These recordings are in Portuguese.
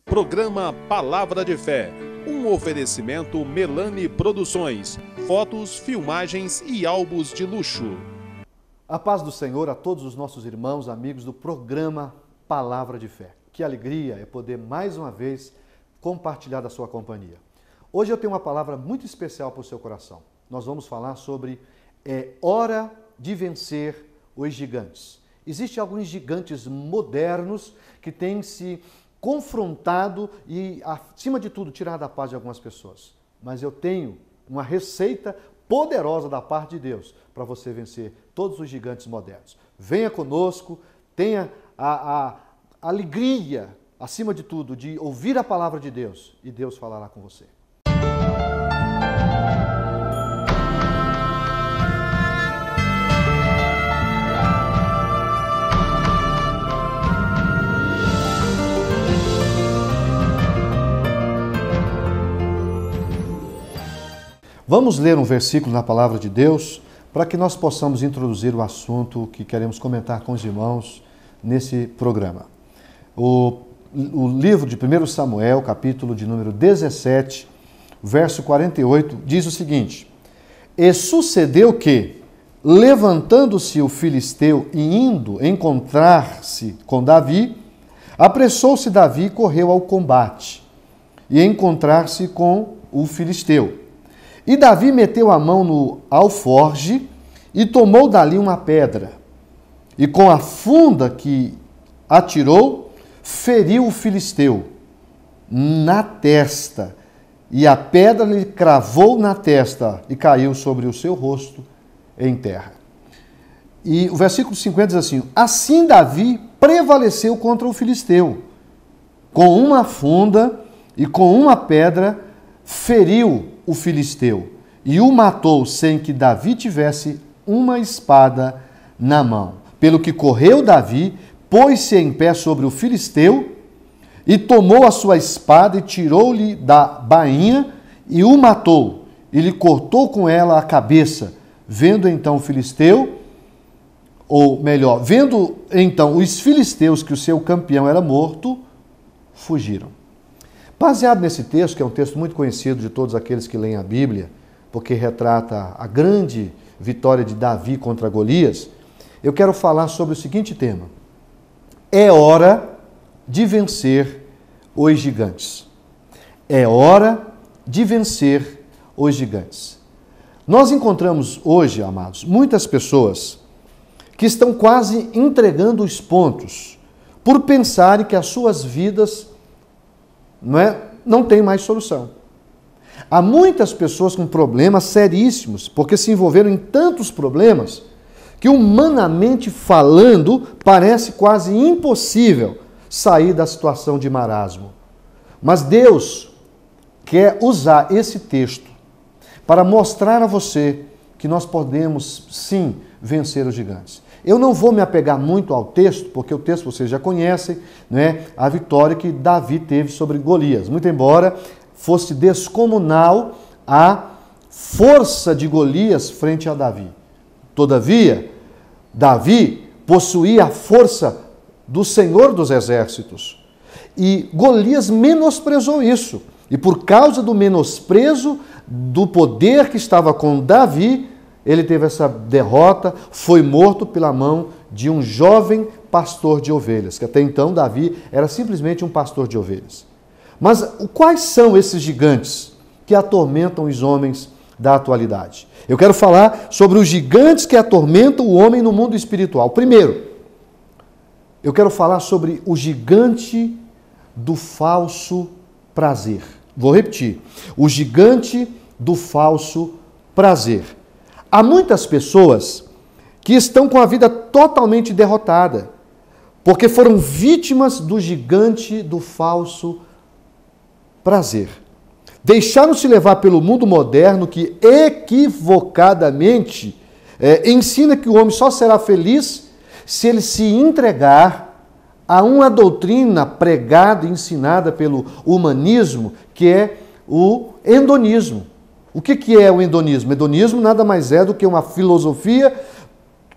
Programa Palavra de Fé, um oferecimento Melani Produções, fotos, filmagens e álbuns de luxo. A paz do Senhor a todos os nossos irmãos, amigos do programa Palavra de Fé. Que alegria é poder mais uma vez compartilhar da sua companhia. Hoje eu tenho uma palavra muito especial para o seu coração. Nós vamos falar sobre hora de vencer os gigantes. Existem alguns gigantes modernos que têm se confrontado e, acima de tudo, tirado a paz de algumas pessoas. Mas eu tenho uma receita poderosa da parte de Deus para você vencer todos os gigantes modernos. Venha conosco, tenha a alegria, acima de tudo, de ouvir a palavra de Deus e Deus falará com você. Vamos ler um versículo na palavra de Deus para que nós possamos introduzir o assunto que queremos comentar com os irmãos nesse programa. O livro de 1 Samuel, capítulo de número 17, verso 48, diz o seguinte: E sucedeu que, levantando-se o filisteu e indo encontrar-se com Davi, apressou-se Davi e correu ao combate, e encontrar-se com o filisteu. E Davi meteu a mão no alforge e tomou dali uma pedra. E com a funda que atirou, feriu o filisteu na testa. E a pedra lhe cravou na testa e caiu sobre o seu rosto em terra. E o versículo 50 diz assim: Assim Davi prevaleceu contra o filisteu. Com uma funda e com uma pedra feriu o filisteu e o matou sem que Davi tivesse uma espada na mão. Pelo que correu Davi, pôs-se em pé sobre o filisteu e tomou a sua espada e tirou-lhe da bainha e o matou e lhe cortou com ela a cabeça. Vendo então o filisteu, ou melhor, vendo então os filisteus que o seu campeão era morto, fugiram. Baseado nesse texto, que é um texto muito conhecido de todos aqueles que leem a Bíblia, porque retrata a grande vitória de Davi contra Golias, eu quero falar sobre o seguinte tema: é hora de vencer os gigantes. É hora de vencer os gigantes. Nós encontramos hoje, amados, muitas pessoas que estão quase entregando os pontos por pensarem que as suas vidas não tem mais solução. Há muitas pessoas com problemas seríssimos, porque se envolveram em tantos problemas que, humanamente falando, parece quase impossível sair da situação de marasmo. Mas Deus quer usar esse texto para mostrar a você que nós podemos, sim, vencer os gigantes. Eu não vou me apegar muito ao texto, porque o texto vocês já conhecem, a vitória que Davi teve sobre Golias. Muito embora fosse descomunal a força de Golias frente a Davi. Todavia, Davi possuía a força do Senhor dos Exércitos. E Golias menosprezou isso. E por causa do menosprezo do poder que estava com Davi, ele teve essa derrota, foi morto pela mão de um jovem pastor de ovelhas, que até então Davi era simplesmente um pastor de ovelhas. Mas quais são esses gigantes que atormentam os homens da atualidade? Eu quero falar sobre os gigantes que atormentam o homem no mundo espiritual. Primeiro, eu quero falar sobre o gigante do falso prazer. Vou repetir: o gigante do falso prazer. Há muitas pessoas que estão com a vida totalmente derrotada, porque foram vítimas do gigante do falso prazer. Deixaram-se levar pelo mundo moderno que equivocadamente ensina que o homem só será feliz se ele se entregar a uma doutrina pregada e ensinada pelo humanismo, que é o hedonismo. O que é o hedonismo? O hedonismo nada mais é do que uma filosofia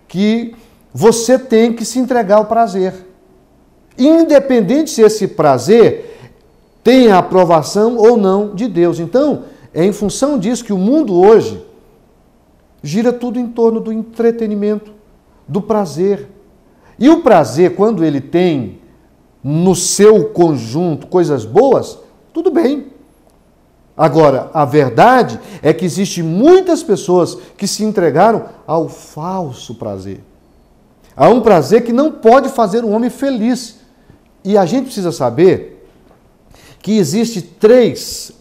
que você tem que se entregar ao prazer. Independente se esse prazer tem a aprovação ou não de Deus. Então, é em função disso que o mundo hoje gira tudo em torno do entretenimento, do prazer. E o prazer, quando ele tem no seu conjunto coisas boas, tudo bem. Agora, a verdade é que existem muitas pessoas que se entregaram ao falso prazer. Há um prazer que não pode fazer um homem feliz. E a gente precisa saber que existem 3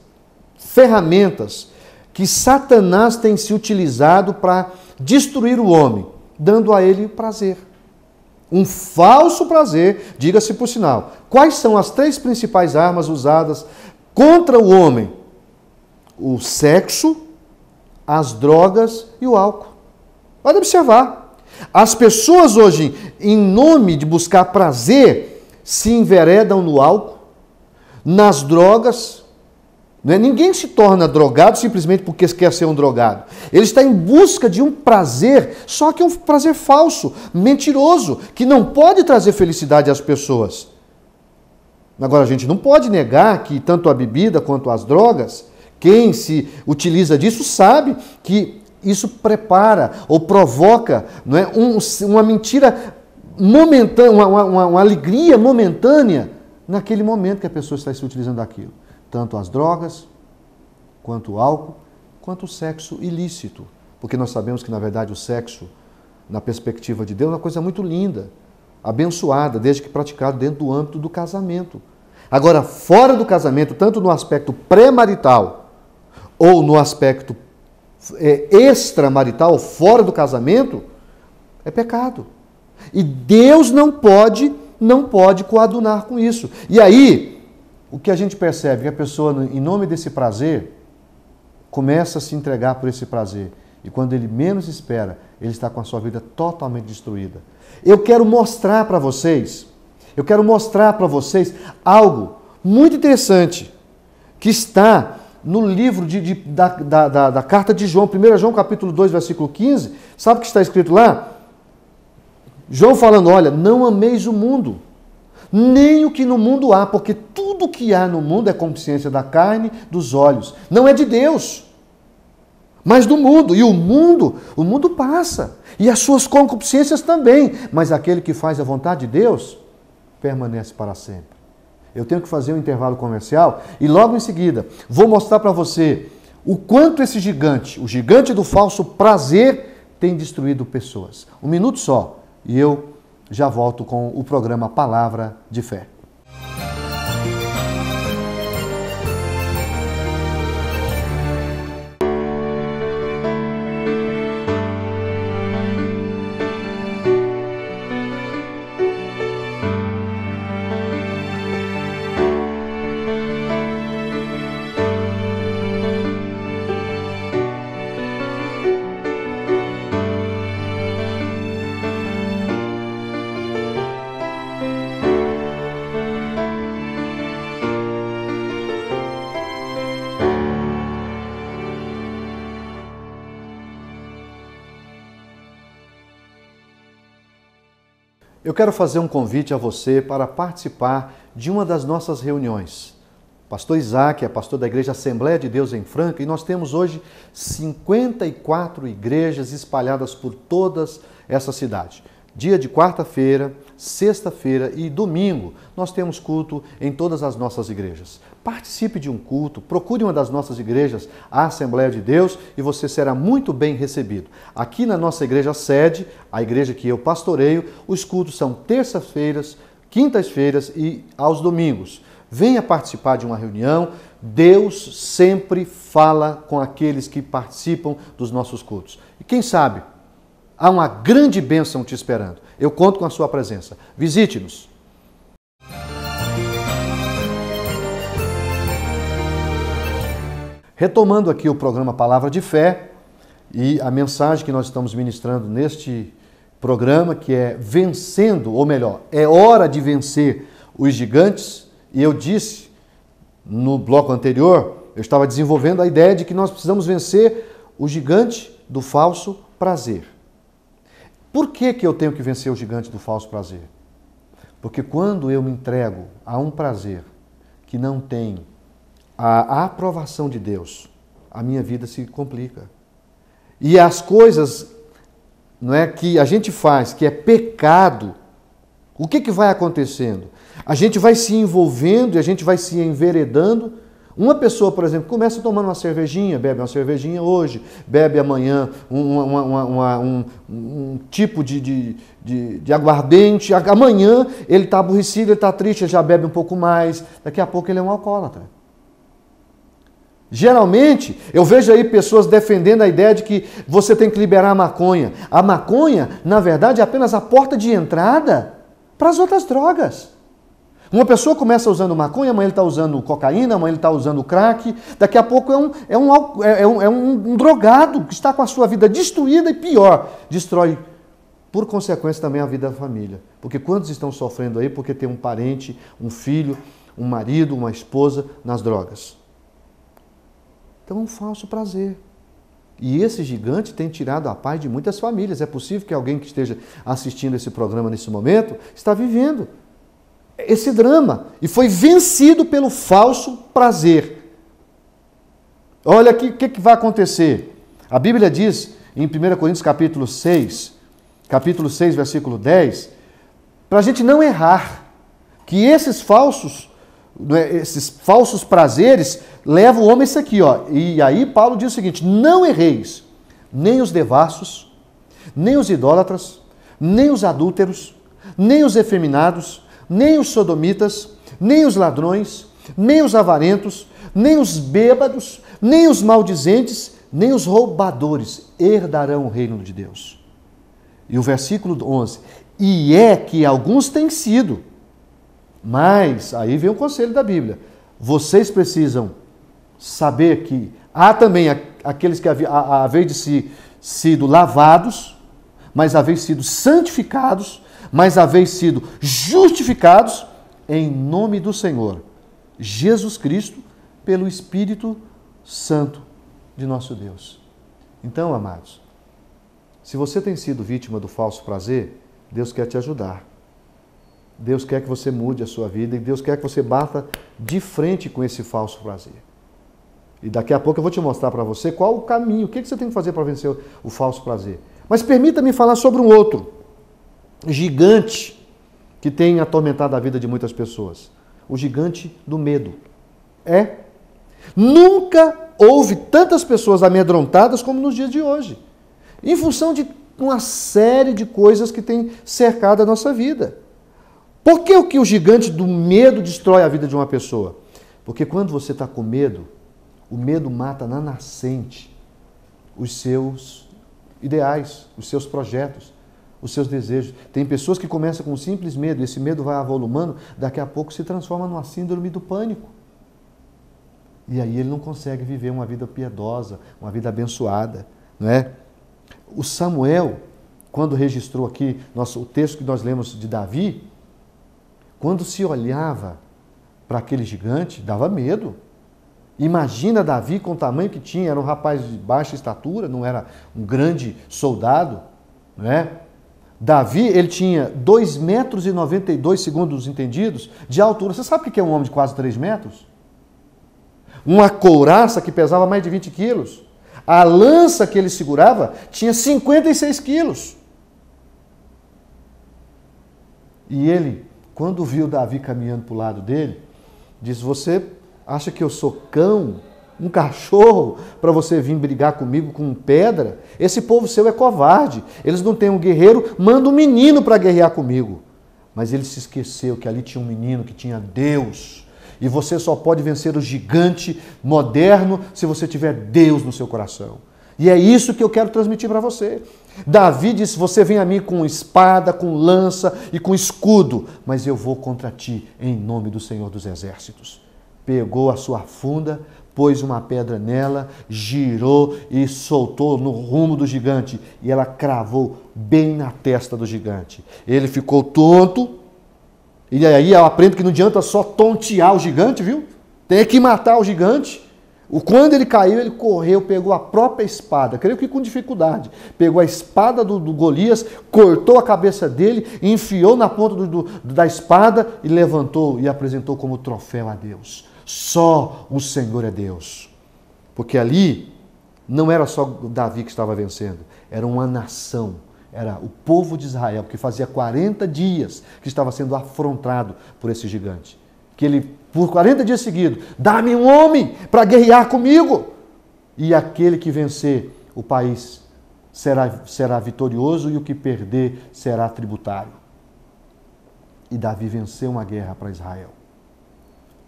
ferramentas que Satanás tem se utilizado para destruir o homem, dando a ele prazer. Um falso prazer, diga-se por sinal. Quais são as 3 principais armas usadas contra o homem? O sexo, as drogas e o álcool. Pode observar. As pessoas hoje, em nome de buscar prazer, se enveredam no álcool, nas drogas. Ninguém se torna drogado simplesmente porque quer ser um drogado. Ele está em busca de um prazer, só que é um prazer falso, mentiroso, que não pode trazer felicidade às pessoas. Agora, a gente não pode negar que tanto a bebida quanto as drogas, quem se utiliza disso sabe que isso prepara ou provoca, não é, uma mentira momentânea, uma alegria momentânea naquele momento que a pessoa está se utilizando daquilo. Tanto as drogas, quanto o álcool, quanto o sexo ilícito. Porque nós sabemos que, na verdade, o sexo, na perspectiva de Deus, é uma coisa muito linda, abençoada, desde que praticado dentro do âmbito do casamento. Agora, fora do casamento, tanto no aspecto pré-marital ou no aspecto extramarital, fora do casamento, é pecado. E Deus não pode coadunar com isso. E aí, o que a gente percebe é que a pessoa, em nome desse prazer, começa a se entregar por esse prazer. E quando ele menos espera, ele está com a sua vida totalmente destruída. Eu quero mostrar para vocês algo muito interessante, que está no livro da carta de João, 1 João capítulo 2, versículo 15. Sabe o que está escrito lá? João falando, olha, não ameis o mundo, nem o que no mundo há, porque tudo que há no mundo é consciência da carne, dos olhos. Não é de Deus, mas do mundo. E o mundo passa. E as suas concupiscências também. Mas aquele que faz a vontade de Deus, permanece para sempre. Eu tenho que fazer um intervalo comercial e logo em seguida vou mostrar para você o quanto esse gigante, o gigante do falso prazer, tem destruído pessoas. 1 minuto só e eu já volto com o programa Palavra de Fé. Eu quero fazer um convite a você para participar de uma das nossas reuniões. Pastor Isaac é pastor da Igreja Assembleia de Deus em Franca e nós temos hoje 54 igrejas espalhadas por todas essa cidade. Dia de quarta-feira, sexta-feira e domingo, nós temos culto em todas as nossas igrejas. Participe de um culto, procure uma das nossas igrejas, a Assembleia de Deus, e você será muito bem recebido. Aqui na nossa igreja sede, a igreja que eu pastoreio, os cultos são terças-feiras, quintas-feiras e aos domingos. Venha participar de uma reunião. Deus sempre fala com aqueles que participam dos nossos cultos. E quem sabe, há uma grande bênção te esperando. Eu conto com a sua presença. Visite-nos. Retomando aqui o programa Palavra de Fé e a mensagem que nós estamos ministrando neste programa, que é vencendo, ou melhor, é hora de vencer os gigantes. E eu disse no bloco anterior, eu estava desenvolvendo a ideia de que nós precisamos vencer o gigante do falso prazer. Por que eu tenho que vencer o gigante do falso prazer? Porque quando eu me entrego a um prazer que não tem a aprovação de Deus, a minha vida se complica. E as coisas, não é, que a gente faz, que é pecado, o que vai acontecendo? A gente vai se envolvendo e a gente vai se enveredando. Uma pessoa, por exemplo, começa tomando uma cervejinha, bebe uma cervejinha hoje, bebe amanhã um tipo de aguardente, amanhã ele está aborrecido, ele está triste, ele já bebe um pouco mais, daqui a pouco ele é um alcoólatra. Geralmente, eu vejo aí pessoas defendendo a ideia de que você tem que liberar a maconha. A maconha, na verdade, é apenas a porta de entrada para as outras drogas. Uma pessoa começa usando maconha, amanhã ele está usando cocaína, amanhã ele está usando crack, daqui a pouco é um drogado que está com a sua vida destruída e pior, destrói, por consequência, também a vida da família. Porque quantos estão sofrendo aí porque tem um parente, um filho, um marido, uma esposa nas drogas? Então é um falso prazer. E esse gigante tem tirado a paz de muitas famílias. É possível que alguém que esteja assistindo esse programa nesse momento está vivendo esse drama e foi vencido pelo falso prazer. Olha aqui o que vai acontecer. A Bíblia diz em 1 Coríntios capítulo 6, versículo 10, para a gente não errar, que esses falsos prazeres levam o homem a isso aqui, ó. E aí Paulo diz o seguinte: não erreis, nem os devassos, nem os idólatras, nem os adúlteros, nem os efeminados, nem os sodomitas, nem os ladrões, nem os avarentos, nem os bêbados, nem os maldizentes, nem os roubadores herdarão o reino de Deus. E o versículo 11: e é que alguns têm sido, mas, aí vem o conselho da Bíblia, vocês precisam saber que há também aqueles que haver de sido lavados, mas haver sido santificados, mas haver sido justificados em nome do Senhor Jesus Cristo, pelo Espírito Santo de nosso Deus. Então, amados, se você tem sido vítima do falso prazer, Deus quer te ajudar. Deus quer que você mude a sua vida e Deus quer que você bata de frente com esse falso prazer. E daqui a pouco eu vou te mostrar para você qual o caminho, o que você tem que fazer para vencer o falso prazer. Mas permita-me falar sobre um outro gigante que tem atormentado a vida de muitas pessoas. O gigante do medo. Nunca houve tantas pessoas amedrontadas como nos dias de hoje, em função de uma série de coisas que tem cercado a nossa vida. Por que o gigante do medo destrói a vida de uma pessoa? Porque quando você está com medo, o medo mata na nascente os seus ideais, os seus projetos, os seus desejos. Tem pessoas que começam com um simples medo, e esse medo vai avolumando, daqui a pouco se transforma numa síndrome do pânico. E aí ele não consegue viver uma vida piedosa, uma vida abençoada, não é? O Samuel, quando registrou aqui o texto que nós lemos de Davi, quando se olhava para aquele gigante, dava medo. Imagina Davi com o tamanho que tinha, era um rapaz de baixa estatura, não era um grande soldado, não é? Davi, ele tinha 2,92 metros, segundo os entendidos, de altura. Você sabe o que é um homem de quase 3 metros? Uma couraça que pesava mais de 20 quilos. A lança que ele segurava tinha 56 quilos. E ele, quando viu Davi caminhando para o lado dele, disse: você acha que eu sou cão, um cachorro, para você vir brigar comigo com pedra? Esse povo seu é covarde. Eles não têm um guerreiro, manda um menino para guerrear comigo. Mas ele se esqueceu que ali tinha um menino que tinha Deus. E você só pode vencer o gigante moderno se você tiver Deus no seu coração. E é isso que eu quero transmitir para você. Davi disse: você vem a mim com espada, com lança e com escudo, mas eu vou contra ti em nome do Senhor dos Exércitos. Pegou a sua funda, pôs uma pedra nela, girou e soltou no rumo do gigante. E ela cravou bem na testa do gigante. Ele ficou tonto. E aí eu aprendo que não adianta só tontear o gigante, viu? Tem que matar o gigante. Quando ele caiu, ele correu, pegou a própria espada, creio que com dificuldade. Pegou a espada do Golias, cortou a cabeça dele, enfiou na ponta da espada e levantou e apresentou como troféu a Deus. Só o Senhor é Deus. Porque ali não era só Davi que estava vencendo, era uma nação, era o povo de Israel, que fazia 40 dias que estava sendo afrontado por esse gigante. Que ele, por 40 dias seguidos, dá-me um homem para guerrear comigo. E aquele que vencer, o país será vitorioso e o que perder será tributário. E Davi venceu uma guerra para Israel.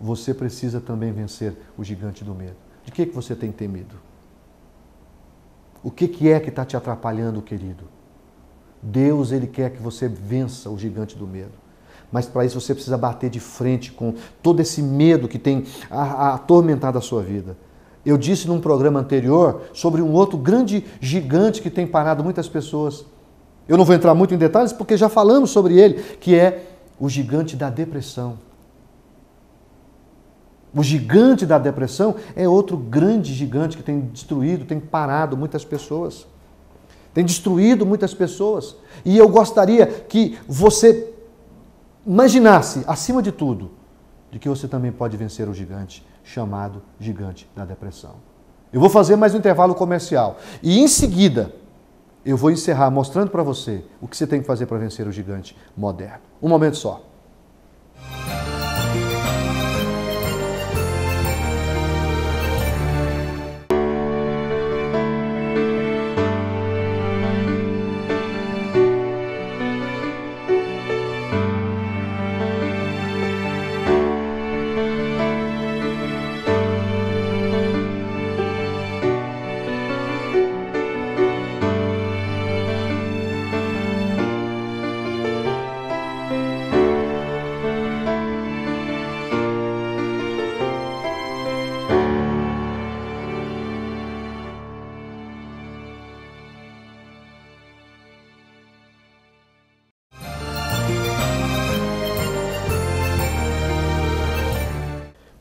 Você precisa também vencer o gigante do medo. De que você tem temido? O que é que está te atrapalhando, querido? Deus, Ele quer que você vença o gigante do medo. Mas para isso você precisa bater de frente com todo esse medo que tem atormentado a sua vida. Eu disse num programa anterior sobre um outro grande gigante que tem parado muitas pessoas. Eu não vou entrar muito em detalhes porque já falamos sobre ele, que é o gigante da depressão. O gigante da depressão é outro grande gigante que tem destruído, tem parado muitas pessoas. Tem destruído muitas pessoas. E eu gostaria que você imaginasse, acima de tudo, de que você também pode vencer o gigante, chamado gigante da depressão. Eu vou fazer mais um intervalo comercial. E em seguida, eu vou encerrar mostrando para você o que você tem que fazer para vencer o gigante moderno. Um momento só.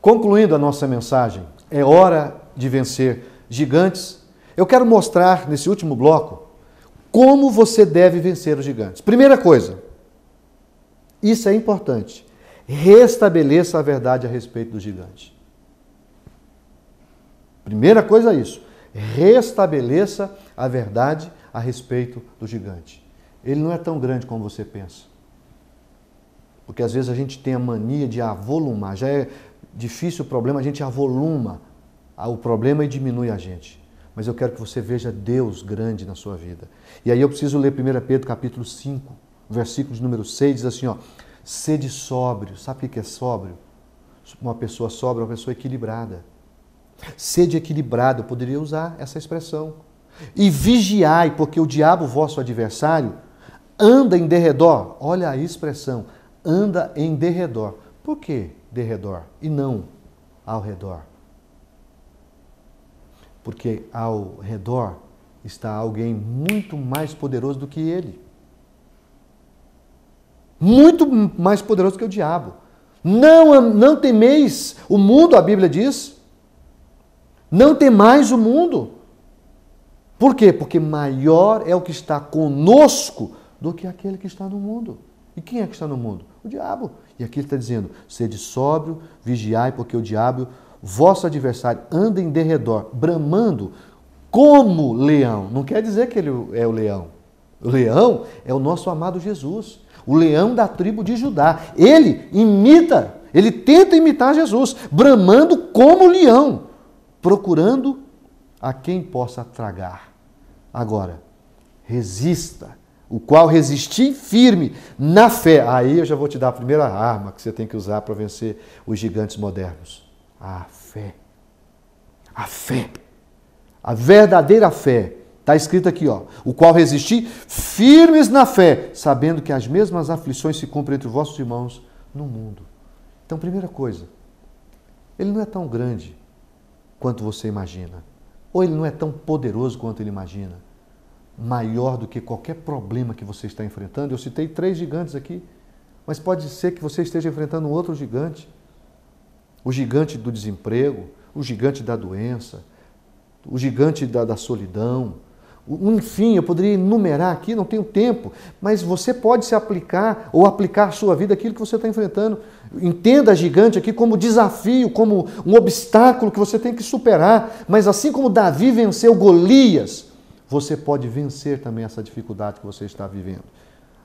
Concluindo a nossa mensagem, é hora de vencer gigantes. Eu quero mostrar nesse último bloco como você deve vencer os gigantes. Primeira coisa, isso é importante, restabeleça a verdade a respeito do gigante. Primeira coisa é isso, restabeleça a verdade a respeito do gigante. Ele não é tão grande como você pensa. Porque às vezes a gente tem a mania de avolumar, já é difícil o problema, a gente avoluma o problema e diminui a gente. Mas eu quero que você veja Deus grande na sua vida. E aí eu preciso ler 1 Pedro capítulo 5, versículo de número 6, diz assim, ó, sede sóbrio. Sabe o que é sóbrio? Uma pessoa sóbria é uma pessoa equilibrada. Sede equilibrado, eu poderia usar essa expressão. E vigiai, porque o diabo, vosso adversário, anda em derredor. Olha a expressão, anda em derredor. Por que derredor e não ao redor? Porque ao redor está alguém muito mais poderoso do que ele. Muito mais poderoso que o diabo. Não temeis o mundo, a Bíblia diz. Não temais o mundo. Por quê? Porque maior é o que está conosco do que aquele que está no mundo. E quem é que está no mundo? O diabo. E aqui ele está dizendo, sede sóbrio, vigiai, porque o diabo, vosso adversário, anda em derredor, bramando como leão. Não quer dizer que ele é o leão. O leão é o nosso amado Jesus, o leão da tribo de Judá. Ele tenta imitar Jesus, bramando como leão, procurando a quem possa tragar. Agora, resista, o qual resisti firme na fé. Aí eu já vou te dar a primeira arma que você tem que usar para vencer os gigantes modernos. A fé. A fé. A verdadeira fé. Está escrito aqui, ó. O qual resisti firmes na fé, sabendo que as mesmas aflições se cumprem entre vossos irmãos no mundo. Então, primeira coisa, ele não é tão grande quanto você imagina. Ou ele não é tão poderoso quanto ele imagina. Maior do que qualquer problema que você está enfrentando. Eu citei 3 gigantes aqui, mas pode ser que você esteja enfrentando um outro gigante. O gigante do desemprego, o gigante da doença, o gigante da solidão. Enfim, eu poderia enumerar aqui, não tenho tempo, mas você pode se aplicar ou aplicar à sua vida aquilo que você está enfrentando. Entenda gigante aqui como desafio, como um obstáculo que você tem que superar. Mas assim como Davi venceu Golias, você pode vencer também essa dificuldade que você está vivendo.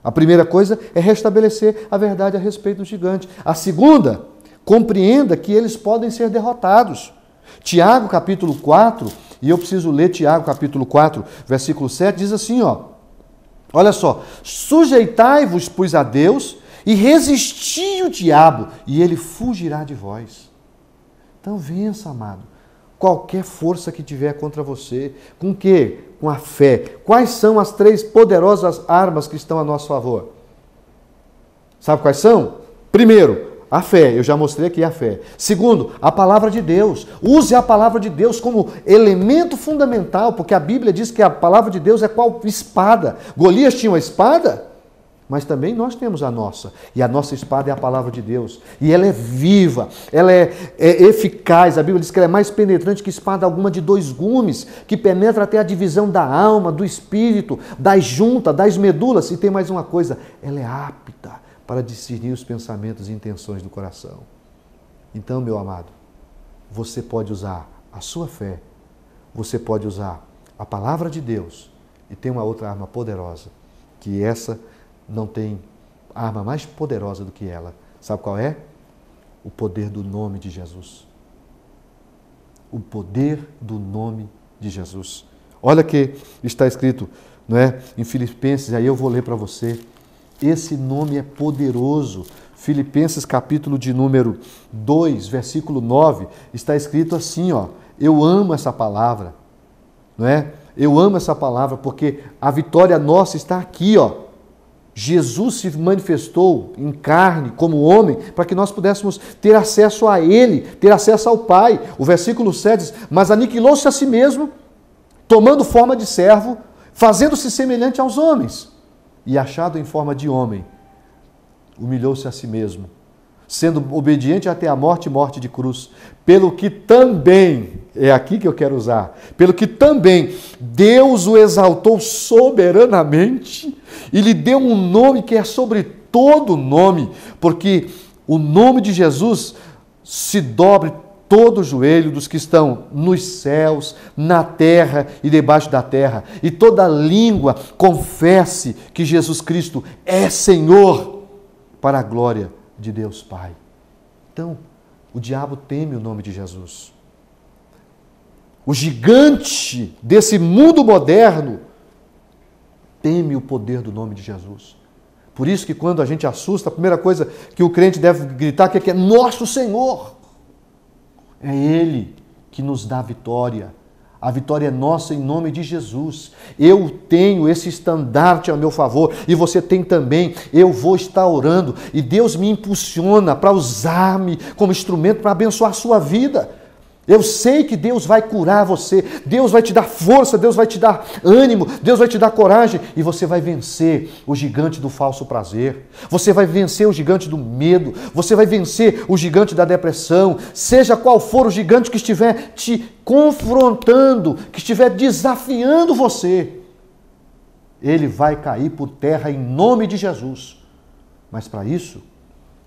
A primeira coisa é restabelecer a verdade a respeito do gigante. A segunda, compreenda que eles podem ser derrotados. Tiago capítulo 4, e eu preciso ler Tiago capítulo 4, versículo 7, diz assim, olha só, sujeitai-vos, pois, a Deus, e resisti o diabo, e ele fugirá de vós. Então vença, amado, qualquer força que tiver contra você. Com o quê? Com a fé. Quais são as 3 poderosas armas que estão a nosso favor? Sabe quais são? Primeiro, a fé, eu já mostrei aqui a fé. Segundo, a palavra de Deus. Use a palavra de Deus como elemento fundamental, porque a Bíblia diz que a palavra de Deus é qual espada. Golias tinha uma espada, mas também nós temos a nossa. E a nossa espada é a palavra de Deus. E ela é viva, ela é eficaz. A Bíblia diz que ela é mais penetrante que espada alguma de 2 gumes, que penetra até a divisão da alma, do espírito, das juntas, das medulas. E tem mais uma coisa, ela é apta para discernir os pensamentos e intenções do coração. Então, meu amado, você pode usar a sua fé, você pode usar a palavra de Deus, e tem uma outra arma poderosa, que essa não tem arma mais poderosa do que ela. Sabe qual é? O poder do nome de Jesus. O poder do nome de Jesus. Olha que está escrito, não é? Em Filipenses, aí eu vou ler para você. Esse nome é poderoso. Filipenses capítulo de número 2, versículo 9, está escrito assim, eu amo essa palavra, não é? Eu amo essa palavra porque a vitória nossa está aqui, Jesus se manifestou em carne como homem para que nós pudéssemos ter acesso a Ele, ter acesso ao Pai. O versículo 7 diz, mas aniquilou-se a si mesmo, tomando forma de servo, fazendo-se semelhante aos homens. E achado em forma de homem, humilhou-se a si mesmo, sendo obediente até a morte e morte de cruz. Pelo que também, é aqui que eu quero usar, pelo que também Deus o exaltou soberanamente e lhe deu um nome que é sobre todo nome, porque o nome de Jesus se dobre todo o joelho dos que estão nos céus, na terra e debaixo da terra, e toda língua confesse que Jesus Cristo é Senhor, para a glória de Deus Pai. Então, o diabo teme o nome de Jesus. O gigante desse mundo moderno teme o poder do nome de Jesus. Por isso que quando a gente assusta, a primeira coisa que o crente deve gritar que é nosso Senhor. É Ele que nos dá a vitória. A vitória é nossa em nome de Jesus. Eu tenho esse estandarte a meu favor e você tem também. Eu vou estar orando e Deus me impulsiona para usar-me como instrumento para abençoar a sua vida. Eu sei que Deus vai curar você, Deus vai te dar força, Deus vai te dar ânimo, Deus vai te dar coragem e você vai vencer o gigante do falso prazer, você vai vencer o gigante do medo, você vai vencer o gigante da depressão, seja qual for o gigante que estiver te confrontando, que estiver desafiando você, ele vai cair por terra em nome de Jesus. Mas para isso,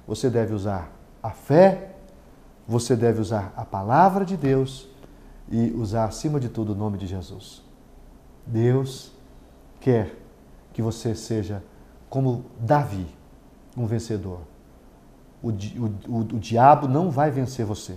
você deve usar a fé, você deve usar a palavra de Deus e usar, acima de tudo, o nome de Jesus. Deus quer que você seja como Davi, um vencedor. O diabo não vai vencer você.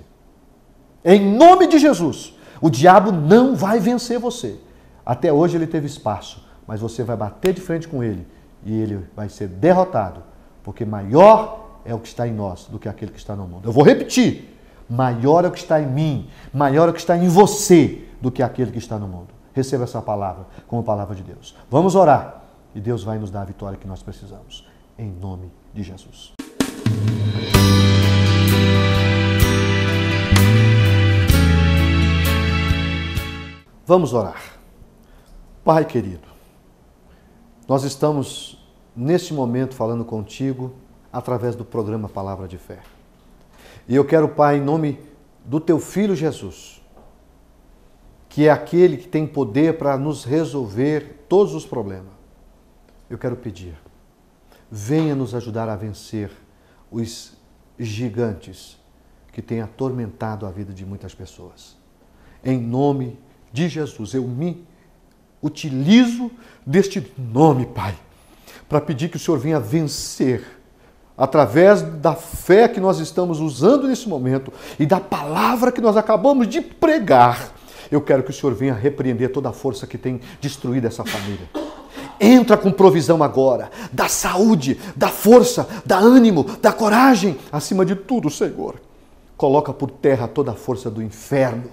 Em nome de Jesus, o diabo não vai vencer você. Até hoje ele teve espaço, mas você vai bater de frente com ele e ele vai ser derrotado, porque maior é o que está em nós do que aquele que está no mundo. Eu vou repetir. Maior é o que está em mim, maior é o que está em você do que aquele que está no mundo. Receba essa palavra como palavra de Deus. Vamos orar e Deus vai nos dar a vitória que nós precisamos. Em nome de Jesus. Vamos orar. Pai querido, nós estamos neste momento falando contigo através do programa Palavra de Fé. E eu quero, Pai, em nome do teu Filho Jesus, que é aquele que tem poder para nos resolver todos os problemas, eu quero pedir, venha nos ajudar a vencer os gigantes que têm atormentado a vida de muitas pessoas. Em nome de Jesus, eu me utilizo deste nome, Pai, para pedir que o Senhor venha vencer através da fé que nós estamos usando nesse momento e da palavra que nós acabamos de pregar. Eu quero que o Senhor venha repreender toda a força que tem destruído essa família. Entra com provisão agora, da saúde, da força, da ânimo, da coragem. Acima de tudo, Senhor, coloca por terra toda a força do inferno.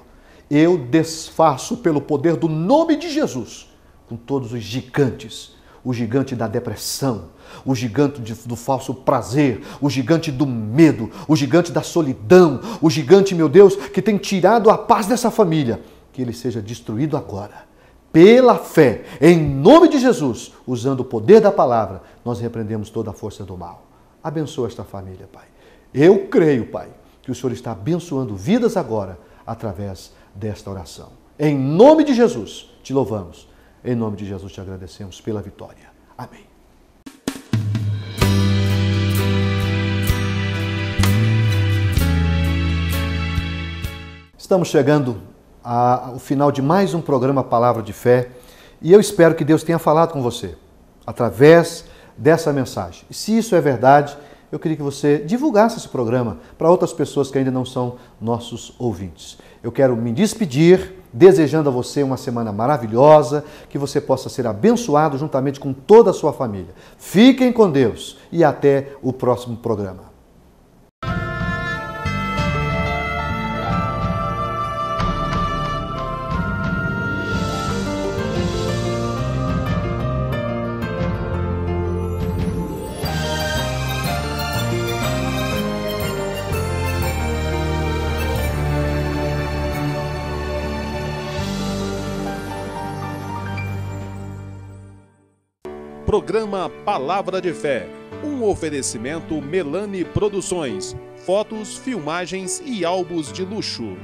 Eu desfaço pelo poder do nome de Jesus com todos os gigantes. O gigante da depressão, o gigante do falso prazer, o gigante do medo, o gigante da solidão, o gigante, meu Deus, que tem tirado a paz dessa família. Que ele seja destruído agora. Pela fé, em nome de Jesus, usando o poder da palavra, nós repreendemos toda a força do mal. Abençoa esta família, Pai. Eu creio, Pai, que o Senhor está abençoando vidas agora através desta oração. Em nome de Jesus, te louvamos. Em nome de Jesus, te agradecemos pela vitória. Amém. Estamos chegando ao final de mais um programa Palavra de Fé e eu espero que Deus tenha falado com você através dessa mensagem. E se isso é verdade, eu queria que você divulgasse esse programa para outras pessoas que ainda não são nossos ouvintes. Eu quero me despedir desejando a você uma semana maravilhosa, que você possa ser abençoado juntamente com toda a sua família. Fiquem com Deus e até o próximo programa. Programa Palavra de Fé, um oferecimento Melani Produções, fotos, filmagens e álbuns de luxo.